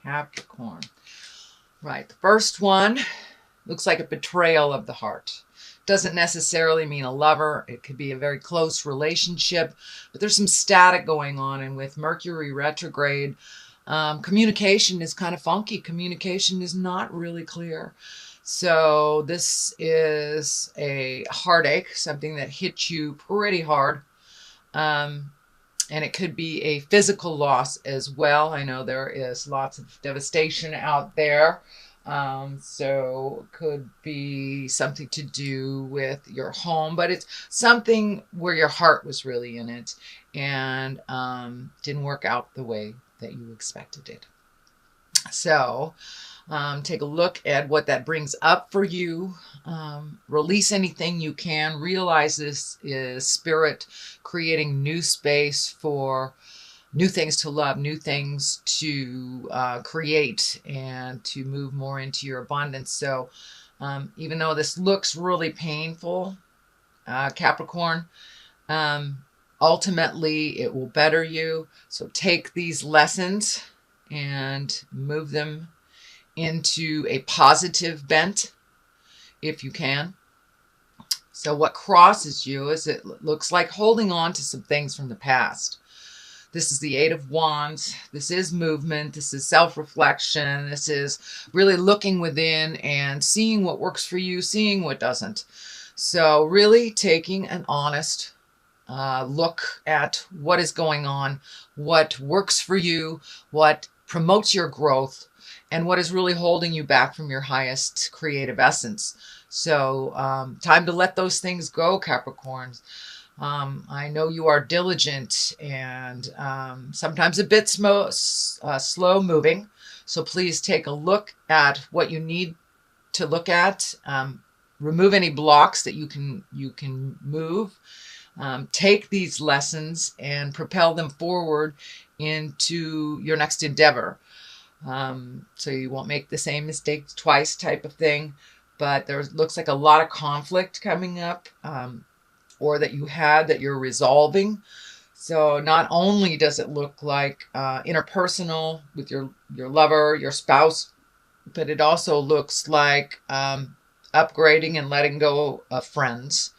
Capricorn. Right. The first one looks like a betrayal of the heart. Doesn't necessarily mean a lover. It could be a very close relationship, but there's some static going on. And with Mercury retrograde, communication is kind of funky. Communication is not really clear. So this is a heartache, something that hits you pretty hard. And it could be a physical loss as well. I know there is lots of devastation out there. So it could be something to do with your home, but it's something where your heart was really in it and didn't work out the way that you expected it. So take a look at what that brings up for you. Release anything you can. Realize this is spirit creating new space for new things to love, new things to create, and to move more into your abundance. So even though this looks really painful, Capricorn, ultimately it will better you. So take these lessons and move them into a positive bent if you can. So what crosses you is it looks like holding on to some things from the past. This is the Eight of Wands. This is movement. This is self-reflection. This is really looking within and seeing what works for you, seeing what doesn't. So really taking an honest look at what is going on, what works for you, what promotes your growth, and what is really holding you back from your highest creative essence. So time to let those things go, Capricorns. I know you are diligent and sometimes a bit slow moving. So please take a look at what you need to look at. Remove any blocks that you can move. Take these lessons and propel them forward into your next endeavor. So you won't make the same mistake twice type of thing. But there looks like a lot of conflict coming up, or that you had that you're resolving. So not only does it look like interpersonal with your lover, your spouse, but it also looks like upgrading and letting go of friends.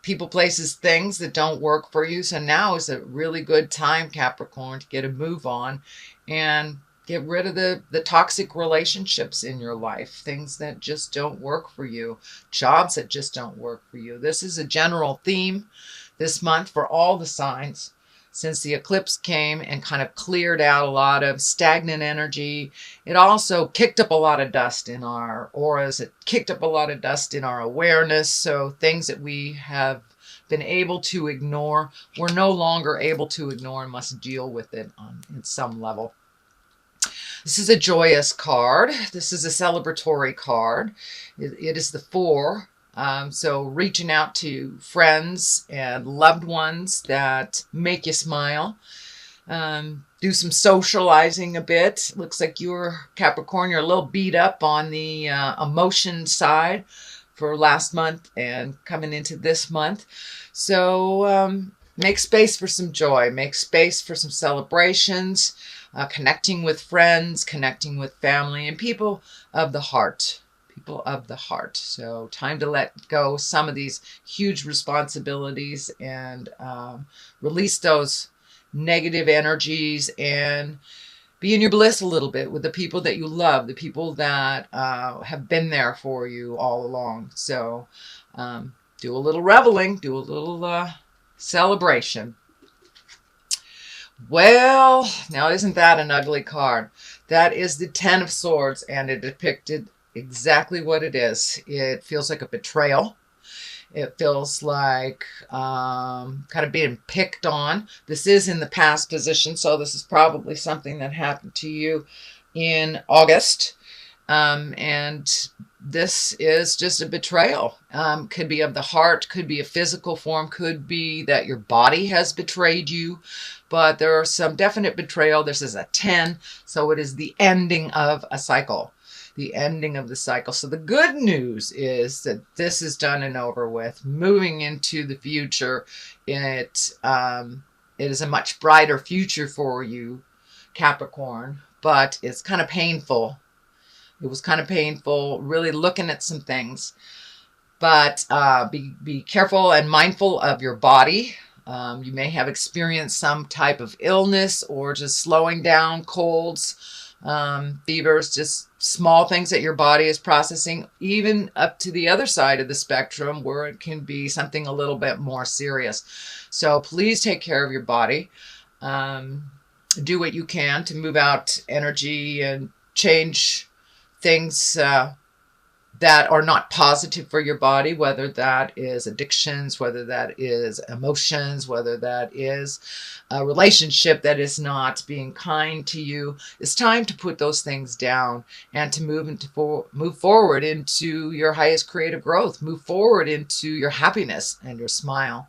People, places, things that don't work for you. So now is a really good time, Capricorn, to get a move on and get rid of the toxic relationships in your life, things that just don't work for you, jobs that just don't work for you. This is a general theme this month for all the signs, since the eclipse came and kind of cleared out a lot of stagnant energy. It also kicked up a lot of dust in our auras. It kicked up a lot of dust in our awareness. So things that we have been able to ignore, we're no longer able to ignore and must deal with it on some level. This is a joyous card. This is a celebratory card. It is the Four. So reaching out to friends and loved ones that make you smile. Do some socializing a bit. Looks like you're, Capricorn, you're a little beat up on the emotion side for last month and coming into this month. So make space for some joy. Make space for some celebrations. Connecting with friends, connecting with family, and people of the heart. People of the heart. So time to let go some of these huge responsibilities and release those negative energies and be in your bliss a little bit with the people that you love, the people that have been there for you all along. So do a little reveling, do a little celebration. Well, now isn't that an ugly card? That is the Ten of Swords, and it depicted exactly what it is. It feels like a betrayal. It feels like kind of being picked on. This is in the past position, so this is probably something that happened to you in August. And this is just a betrayal. Could be of the heart, could be a physical form, could be that your body has betrayed you. But there are some definite betrayal. This is a 10, so it is the ending of a cycle. The ending of the cycle. So the good news is that this is done and over with. Moving into the future, it is a much brighter future for you, Capricorn, but it's kind of painful. It was kind of painful, really looking at some things. But be careful and mindful of your body. You may have experienced some type of illness or just slowing down, colds, fevers, just small things that your body is processing, even up to the other side of the spectrum where it can be something a little bit more serious. So please take care of your body. Do what you can to move out energy and change things that are not positive for your body, whether that is addictions, whether that is emotions, whether that is a relationship that is not being kind to you. It's time to put those things down and to move forward into your highest creative growth, move forward into your happiness and your smile.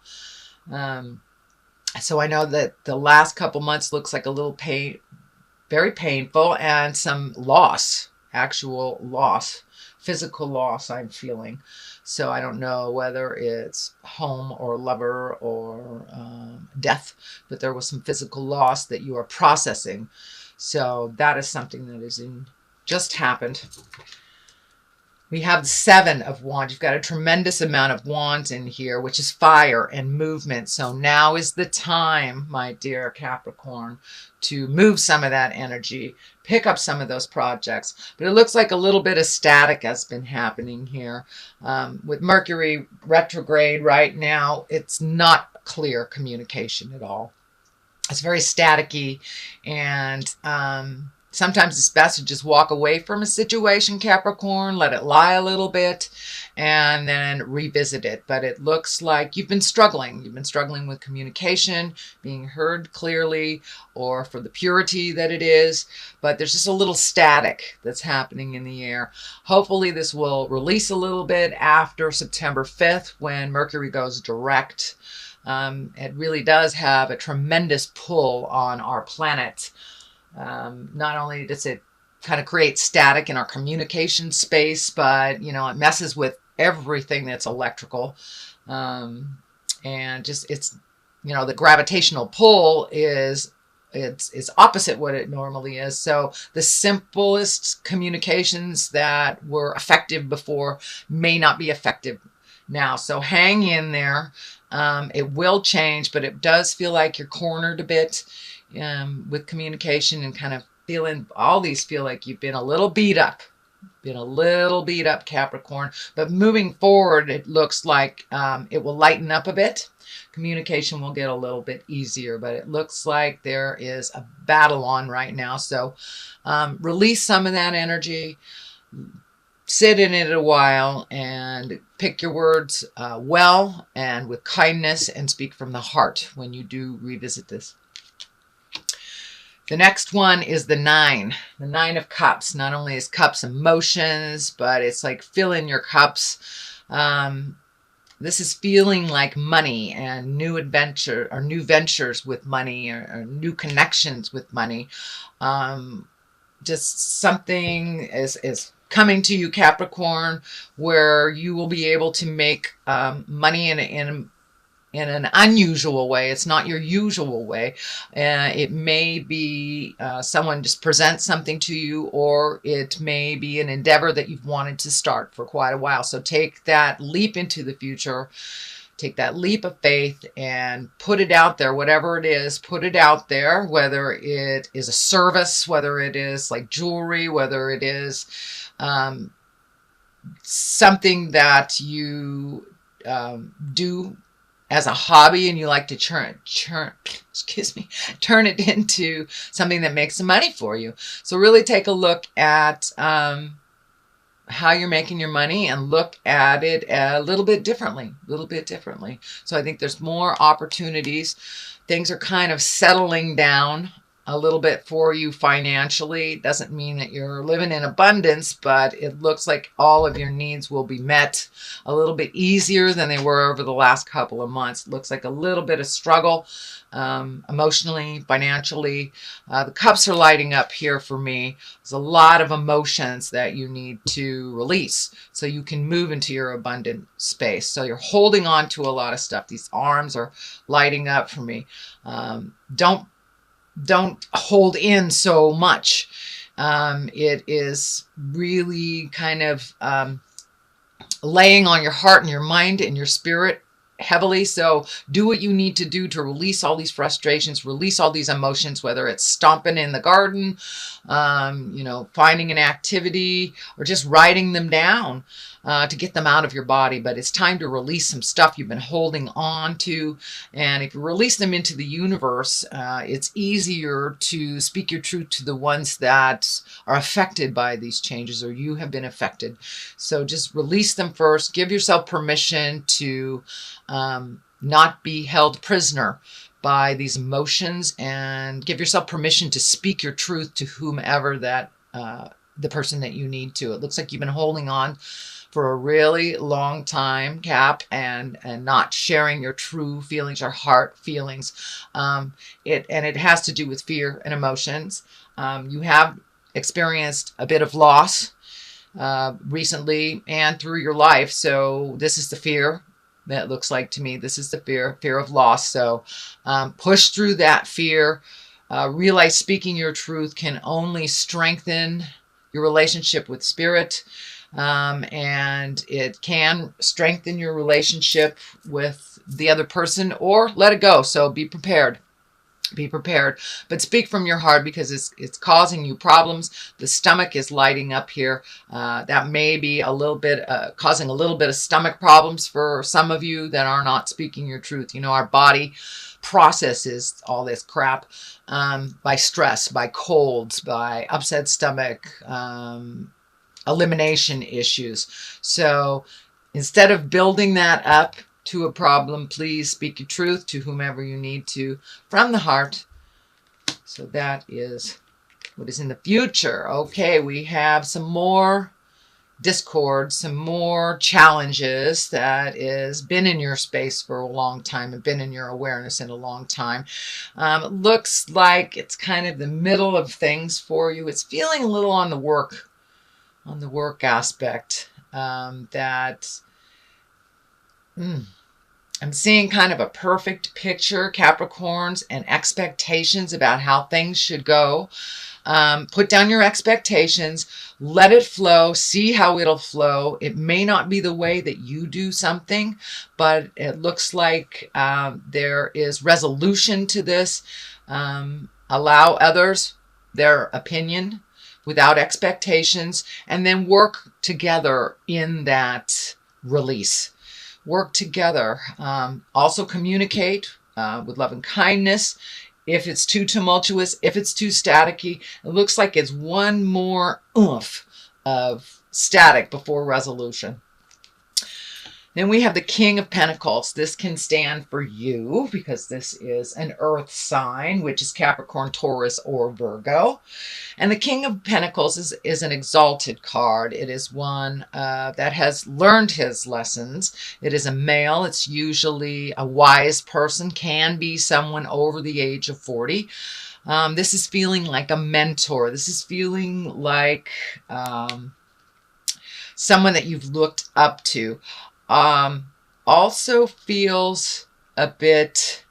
So I know that the last couple months looks like a little pain, very painful, and some loss, actual loss, physical loss I'm feeling. So I don't know whether it's home or lover or death, but there was some physical loss that you are processing. So that is something that is just happened. We have the 7 of Wands. You've got a tremendous amount of wands in here, which is fire and movement. So now is the time, my dear Capricorn, to move some of that energy, pick up some of those projects. But it looks like a little bit of static has been happening here. With Mercury retrograde right now, it's not clear communication at all. It's very staticky, and sometimes it's best to just walk away from a situation, Capricorn, let it lie a little bit, and then revisit it. But it looks like you've been struggling. You've been struggling with communication, being heard clearly, or for the purity that it is. But there's just a little static that's happening in the air. Hopefully this will release a little bit after September 5th when Mercury goes direct. It really does have a tremendous pull on our planet. Not only does it kind of create static in our communication space, but, you know, it messes with everything that's electrical. And just, it's, you know, the gravitational pull is, it's opposite what it normally is. So the simplest communications that were effective before may not be effective now. So hang in there. It will change, but it does feel like you're cornered a bit with communication, and kind of feeling, all these feel like you've been a little beat up, Capricorn. But moving forward, it looks like it will lighten up a bit. Communication will get a little bit easier, but it looks like there is a battle on right now. So release some of that energy, sit in it a while, and pick your words well and with kindness, and speak from the heart when you do revisit this. The next one is the 9 of Cups. Not only is cups emotions, but it's like filling your cups. This is feeling like money and new adventure, or new ventures with money, or new connections with money. Just something is coming to you, Capricorn, where you will be able to make money in an unusual way. It's not your usual way. It may be someone just presents something to you, or it may be an endeavor that you've wanted to start for quite a while. So take that leap into the future. Take that leap of faith and put it out there, whatever it is, put it out there, whether it is a service, whether it is like jewelry, whether it is something that you do as a hobby, and you like to turn it into something that makes some money for you. So really take a look at how you're making your money, and look at it a little bit differently, So I think there's more opportunities. Things are kind of settling down a little bit for you financially. Doesn't mean that you're living in abundance, but it looks like all of your needs will be met a little bit easier than they were over the last couple of months. It looks like a little bit of struggle emotionally, financially. The cups are lighting up here for me. There's a lot of emotions that you need to release so you can move into your abundant space. So you're holding on to a lot of stuff. These arms are lighting up for me. Don't don't hold in so much. It is really kind of laying on your heart and your mind and your spirit heavily. So do what you need to do to release all these frustrations, release all these emotions, whether it's stomping in the garden, finding an activity, or just writing them down to get them out of your body. But it's time to release some stuff you've been holding on to. And if you release them into the universe, it's easier to speak your truth to the ones that are affected by these changes, or you have been affected. So just release them first. Give yourself permission to not be held prisoner by these emotions, and give yourself permission to speak your truth to whomever that the person that you need to. It looks like you've been holding on for a really long time, Cap, and not sharing your true feelings, your heart feelings. It has to do with fear and emotions. You have experienced a bit of loss recently and through your life. So this is the fear that looks like to me. This is the fear of loss. So push through that fear. Realize speaking your truth can only strengthen your relationship with spirit. And it can strengthen your relationship with the other person, or let it go. So be prepared. Be prepared, but speak from your heart, because it's causing you problems. The stomach is lighting up here. That may be a little bit causing a little bit of stomach problems for some of you that are not speaking your truth. Our body processes all this crap by stress, by colds, by upset stomach, elimination issues. So instead of building that up to a problem, please speak your truth to whomever you need to from the heart. So that is what is in the future. Okay, we have some more discord, some more challenges that is been in your space for a long time and been in your awareness in a long time. It looks like it's kind of the middle of things for you. It's feeling a little on the work aspect that I'm seeing kind of a perfect picture, Capricorns, and expectations about how things should go. Put down your expectations, let it flow, see how it'll flow. It may not be the way that you do something, but it looks like there is resolution to this. Allow others their opinion without expectations, and then work together in that release. Work together. Also communicate with love and kindness. If it's too tumultuous, if it's too staticky, it looks like it's one more oomph of static before resolution. Then we have the King of Pentacles. This can stand for you because this is an earth sign, which is Capricorn, Taurus, or Virgo. And the King of Pentacles is an exalted card. It is one that has learned his lessons. It is a male. It's usually a wise person, can be someone over the age of 40. This is feeling like a mentor. This is feeling like someone that you've looked up to. Also feels a bit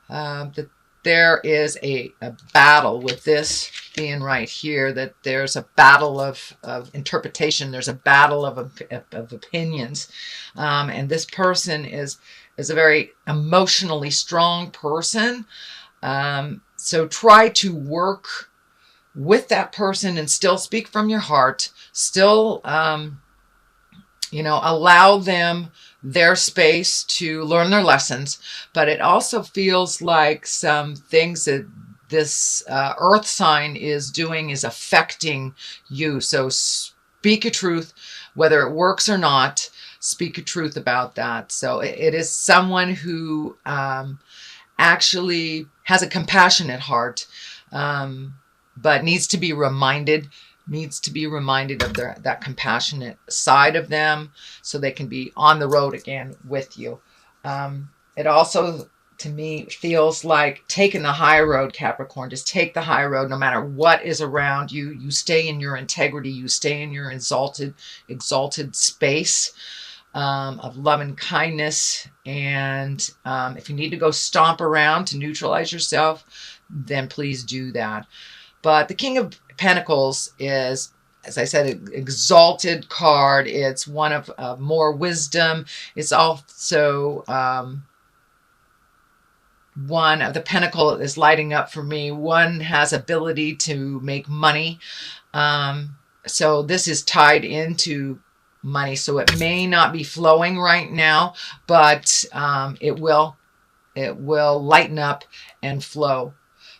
that there is a battle with this being right here, that there's a battle of interpretation. There's a battle of opinions. And this person is a very emotionally strong person. So try to work with that person and still speak from your heart, still allow them their space to learn their lessons. But it also feels like some things that this earth sign is doing is affecting you. So speak your truth, whether it works or not. Speak your truth about that. So it is someone who actually has a compassionate heart, but needs to be reminded of that compassionate side of them, so they can be on the road again with you. It also, to me, feels like taking the high road, Capricorn. Just take the high road no matter what is around you. You stay in your integrity. You stay in your exalted space of love and kindness. And if you need to go stomp around to neutralize yourself, then please do that. But the King of Pentacles is, as I said, an exalted card. It's one of more wisdom. It's also one of the pentacle is lighting up for me. One has ability to make money. So this is tied into money. So it may not be flowing right now, but it will lighten up and flow.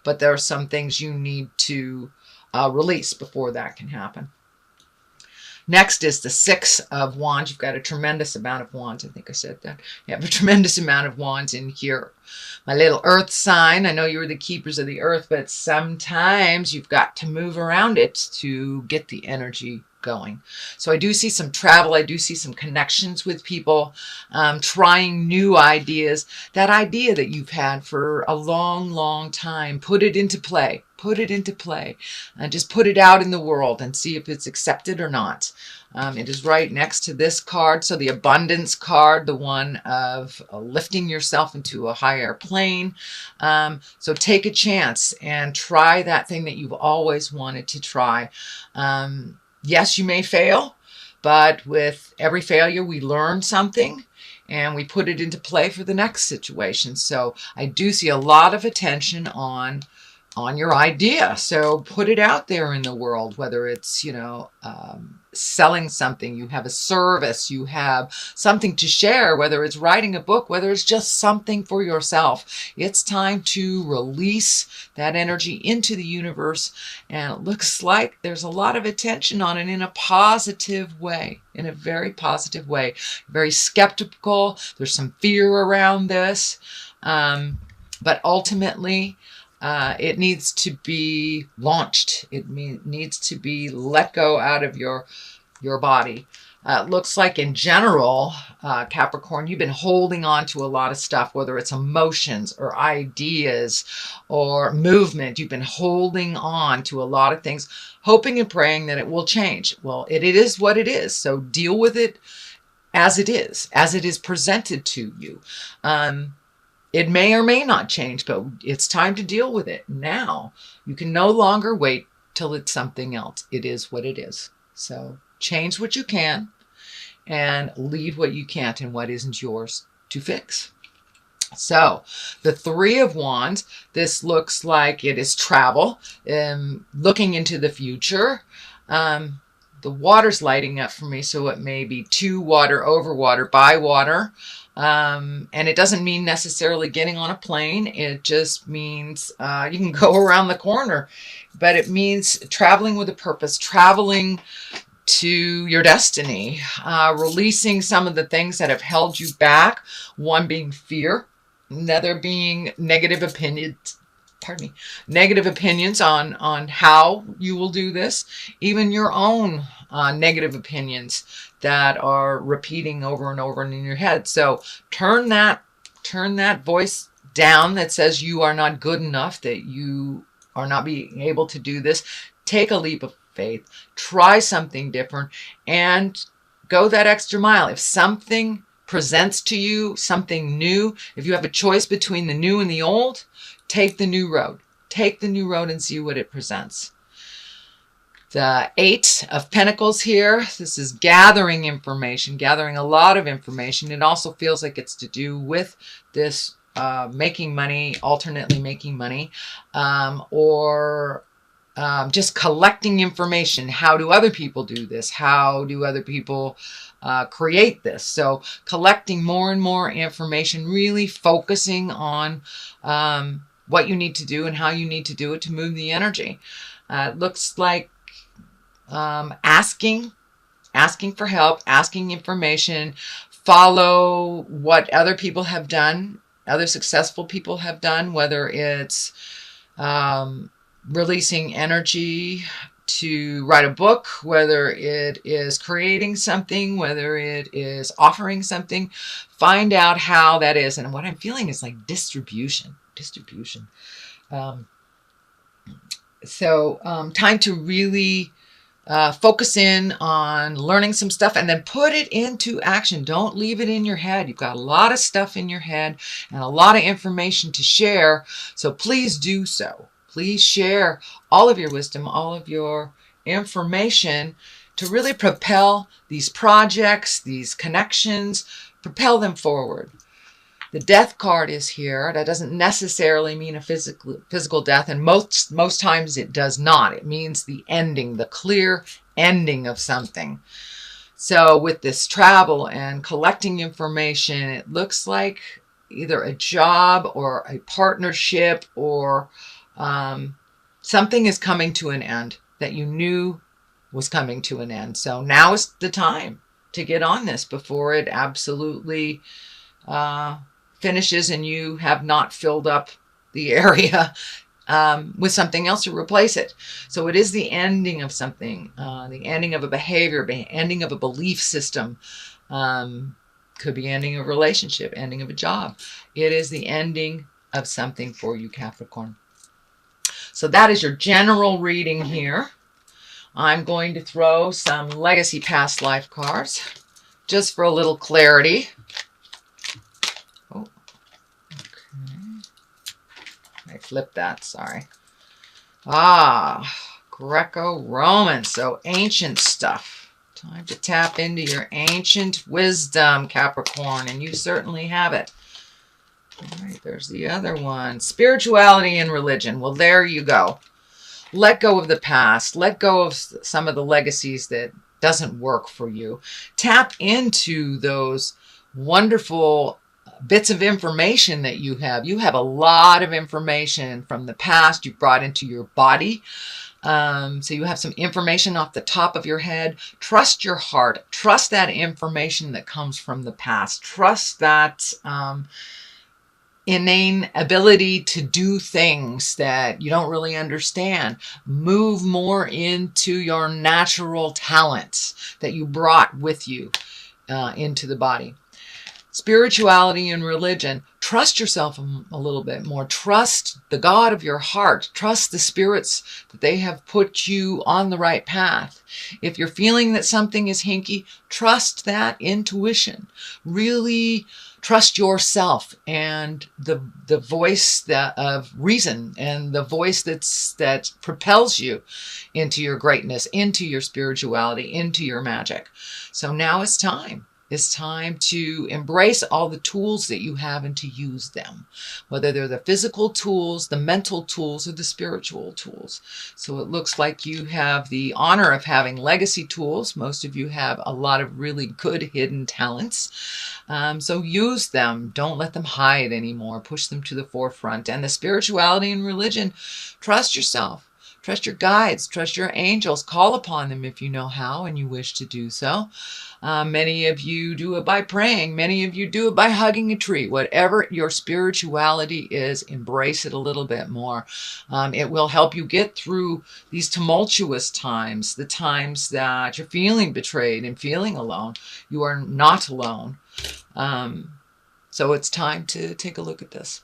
But there are some things you need to release before that can happen. Next is the Six of Wands. You've got a tremendous amount of wands. I think I said that. You have a tremendous amount of wands in here. My little earth sign. I know you're the keepers of the earth, but sometimes you've got to move around it to get the energy going. So I do see some travel. I do see some connections with people, trying new ideas. That idea that you've had for a long, long time, put it into play. Put it into play and just put it out in the world and see if it's accepted or not. It is right next to this card. So the abundance card, the one of lifting yourself into a higher plane. So take a chance and try that thing that you've always wanted to try. Yes, you may fail, but with every failure, we learn something and we put it into play for the next situation. So I do see a lot of attention on your idea. So put it out there in the world, whether it's, selling something, you have a service, you have something to share, whether it's writing a book, whether it's just something for yourself. It's time to release that energy into the universe. And it looks like there's a lot of attention on it in a positive way, in a very positive way. Very skeptical. There's some fear around this. But ultimately, it needs to be launched. It needs to be let go out of your body. It looks like in general, Capricorn, you've been holding on to a lot of stuff, whether it's emotions or ideas or movement. You've been holding on to a lot of things, hoping and praying that it will change. Well, it is what it is. So deal with it as it is presented to you. It may or may not change, but it's time to deal with it now. You can no longer wait till it's something else. It is what it is. So change what you can and leave what you can't and what isn't yours to fix. So the Three of Wands, this looks like it is travel, looking into the future. The water's lighting up for me, so it may be to water, over water, by water. And it doesn't mean necessarily getting on a plane. It just means you can go around the corner. But it means traveling with a purpose, traveling to your destiny, releasing some of the things that have held you back. One being fear, another being negative opinions. Pardon me, negative opinions on how you will do this, even your own negative opinions that are repeating over and over in your head. So turn that voice down that says you are not good enough, that you are not being able to do this. Take a leap of faith, try something different, and go that extra mile. If something presents to you something new, if you have a choice between the new and the old, take the new road. Take the new road and see what it presents. The Eight of Pentacles here. This is gathering information, gathering a lot of information. It also feels like it's to do with this making money, alternately making money, or just collecting information. How do other people do this? How do other people create this? So collecting more and more information, really focusing on what you need to do and how you need to do it to move the energy. It looks like asking for help, asking information, follow what other people have done, other successful people have done, whether it's releasing energy to write a book, whether it is creating something, whether it is offering something. Find out how that is. And what I'm feeling is like distribution. So time to really focus in on learning some stuff and then put it into action. Don't leave it in your head. You've got a lot of stuff in your head and a lot of information to share. So please do so. Please share all of your wisdom, all of your information to really propel these projects, these connections, propel them forward. The death card is here. That doesn't necessarily mean a physical death, and most times it does not. It means the ending, the clear ending of something. So with this travel and collecting information, it looks like either a job or a partnership or something is coming to an end that you knew was coming to an end. So now is the time to get on this before it absolutely finishes and you have not filled up the area with something else to replace it. So it is the ending of something, the ending of a behavior, ending of a belief system, could be ending of a relationship, ending of a job. It is the ending of something for you, Capricorn. So that is your general reading here. I'm going to throw some legacy past life cards just for a little clarity. I flipped that, sorry. Greco-Roman, so ancient stuff. Time to tap into your ancient wisdom, Capricorn, and you certainly have it. All right, there's the other one. Spirituality and religion. Well, there you go. Let go of the past. Let go of some of the legacies that doesn't work for you. Tap into those wonderful bits of information that you have. You have a lot of information from the past you've brought into your body. So you have some information off the top of your head. Trust your heart. Trust that information that comes from the past. Trust that inane ability to do things that you don't really understand. Move more into your natural talents that you brought with you into the body. Spirituality and religion. Trust yourself a little bit more. Trust the God of your heart. Trust the spirits that they have put you on the right path. If you're feeling that something is hinky, trust that intuition. Really trust yourself and the voice of reason and the voice that propels you into your greatness, into your spirituality, into your magic. So now it's time. It's time to embrace all the tools that you have and to use them, whether they're the physical tools, the mental tools, or the spiritual tools. So it looks like you have the honor of having legacy tools. Most of you have a lot of really good hidden talents. So use them. Don't let them hide anymore. Push them to the forefront. And the spirituality and religion, trust yourself. Trust your guides, trust your angels, call upon them if you know how and you wish to do so. Many of you do it by praying. Many of you do it by hugging a tree. Whatever your spirituality is, embrace it a little bit more. It will help you get through these tumultuous times, the times that you're feeling betrayed and feeling alone. You are not alone. So it's time to take a look at this.